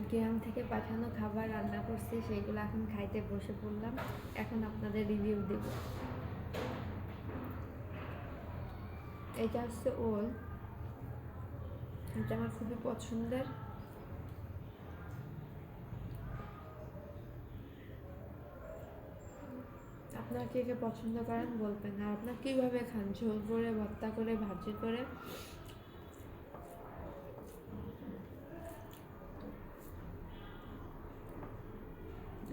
গ্রাম থেকে পাঠানো খাবার রান্না করছি, সেইগুলো এখন খাইতে বসে পড়লাম। এখন আপনাদের রিভিউ দেব। এটা হচ্ছে ওল, এটা আমার খুবই পছন্দের। আপনারা কে কে পছন্দ করেন বলবেন, আর আপনার কীভাবে খান, ঝোল করে, ভর্তা করে, ভাজি করে।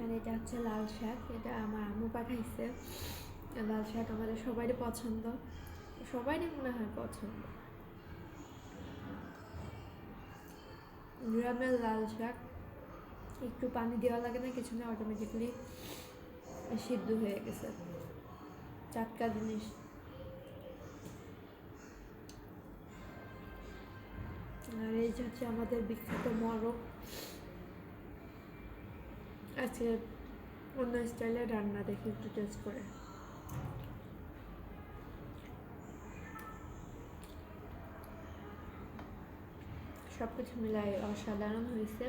আর এটা হচ্ছে লাল শাক, এটা আমার আম্মু পাঠাইছে। লাল শাক আমাদের সবারই পছন্দ, সবারই মনে হয় পছন্দ। গ্রামের লাল শাক একটু পানি দেওয়া লাগে না, কিছু না, অটোমেটিকলি সিদ্ধ হয়ে গেছে। টাটকা জিনিস। আর এই যে হচ্ছে আমাদের বিখ্যাত মরক। আজকে অন্য স্টাইলের রান্না দেখি, একটু টেস্ট করে। সব কিছু মিলাই অসাধারণ হয়েছে।